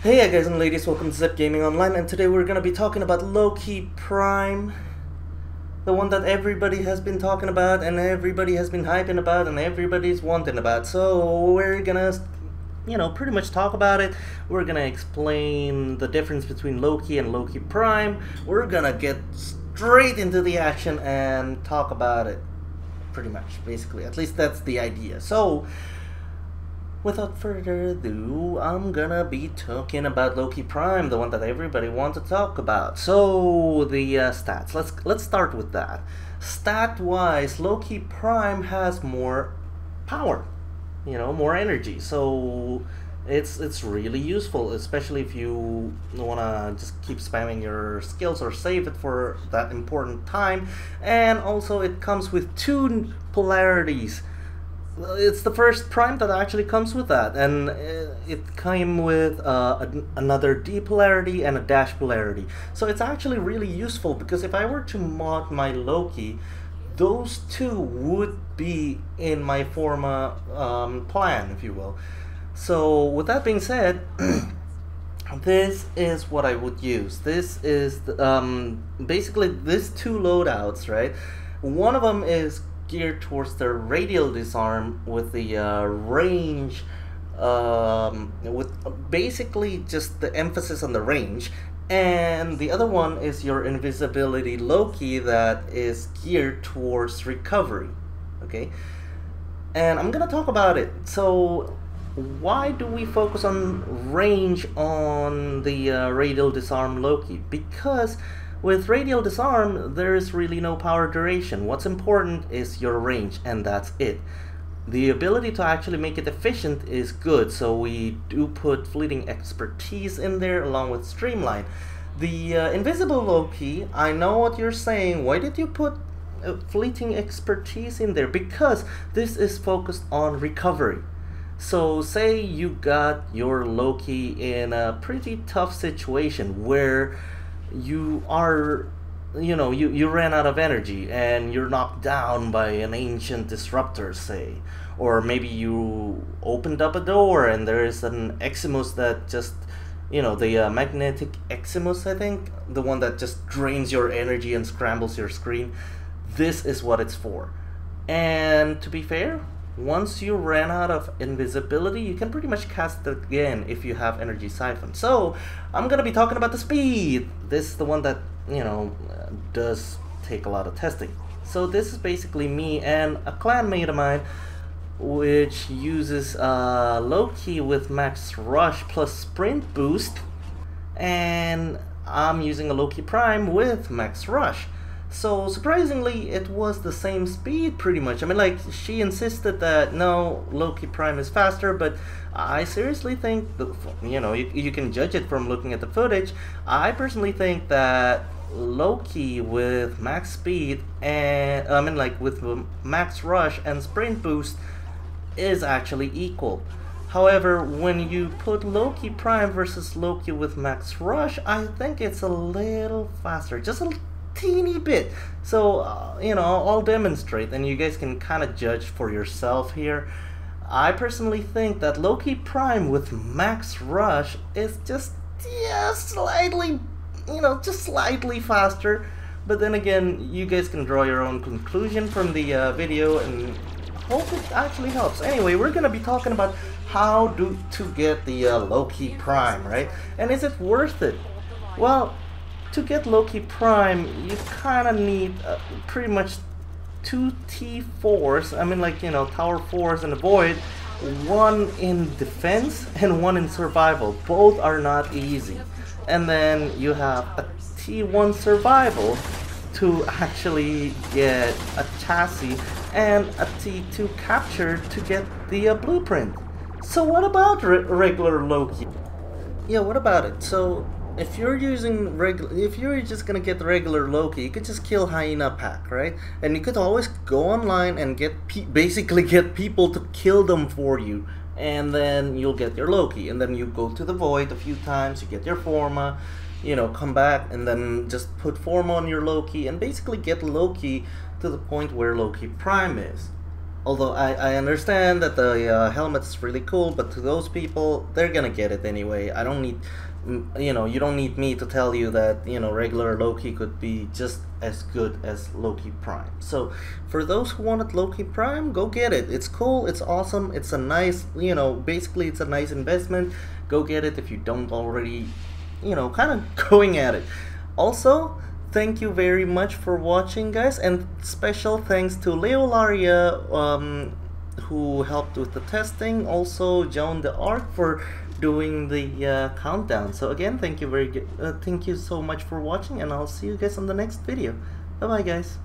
Hey guys and ladies, welcome to Zip Gaming Online, and today we're gonna be talking about Loki Prime, the one that everybody has been talking about and everybody has been hyping about and everybody's wanting about. So we're gonna, pretty much talk about it. We're gonna explain the difference between Loki and Loki Prime. We're gonna get straight into the action and talk about it, pretty much, basically. At least that's the idea. So without further ado, I'm gonna be talking about Loki Prime, the one that everybody wants to talk about. So the stats. Let's start with that. Stat-wise, Loki Prime has more power, more energy. So it's really useful, especially if you wanna just keep spamming your skills or save it for that important time. And also, it comes with two polarities. It's the first Prime that actually comes with that, and it came with another D polarity and a dash polarity. So it's actually really useful, because if I were to mod my Loki, those two would be in my Forma plan, if you will. So with that being said, this is what I would use. This is basically these two loadouts, right? One of them is geared towards the radial disarm with the range, with basically just the emphasis on the range, and the other one is your invisibility Loki that is geared towards recovery. Okay, and I'm gonna talk about it. So why do we focus on range on the radial disarm Loki? Because with radial disarm, there is really no power duration. What's important is your range, and that's it. The ability to actually make it efficient is good, so we do put fleeting expertise in there along with streamline. The invisible Loki, I know what you're saying. Why did you put fleeting expertise in there? Because this is focused on recovery. So say you got your Loki in a pretty tough situation where you are, you ran out of energy and you're knocked down by an ancient disruptor, say, or maybe you opened up a door and there is an Eximus that just, the magnetic Eximus, I think, the one that just drains your energy and scrambles your screen. This is what it's for. And to be fair, once you ran out of invisibility, you can pretty much cast it again if you have energy siphon. So I'm gonna be talking about the speed. This is the one that, does take a lot of testing. So this is basically me and a clanmate of mine, which uses Loki with max rush plus sprint boost, and I'm using a Loki Prime with max rush. So surprisingly, it was the same speed pretty much. I mean, like, she insisted that no, Loki Prime is faster, but I seriously think, you can judge it from looking at the footage. I personally think that Loki with max speed and, with max rush and sprint boost is actually equal. However, when you put Loki Prime versus Loki with max rush, I think it's a little faster, just a teeny bit. So I'll demonstrate and you guys can kind of judge for yourself here. I personally think that Loki Prime with max rush is just slightly faster, but then again, you guys can draw your own conclusion from the video and hope it actually helps. Anyway, we're gonna be talking about how to get the Loki Prime, right? And is it worth it? Well, to get Loki Prime, you kind of need pretty much 2 T4s, Tower 4s in the Void, 1 in defense and 1 in survival. Both are not easy. And then you have a T1 survival to actually get a chassis, and a T2 capture to get the blueprint. So what about regular Loki? Yeah, what about it? So if you're using if you're just gonna get the regular Loki, you could just kill Hyena Pack, right? And you could always go online and basically get people to kill them for you, and then you'll get your Loki. And then you go to the Void a few times, you get your Forma, come back and then just put Forma on your Loki and basically get Loki to the point where Loki Prime is. Although I understand that the helmet's really cool, but to those people, they're gonna get it anyway. I don't need, you don't need me to tell you that, regular Loki could be just as good as Loki Prime. So, for those who wanted Loki Prime, go get it. It's cool, it's awesome, it's a nice, basically it's a nice investment. Go get it if you don't already, kind of going at it. Also, thank you very much for watching, guys, and special thanks to Leolaria, who helped with the testing. Also, Joan the Arc for doing the countdown. So again, thank you so much for watching, and I'll see you guys on the next video. Bye bye, guys.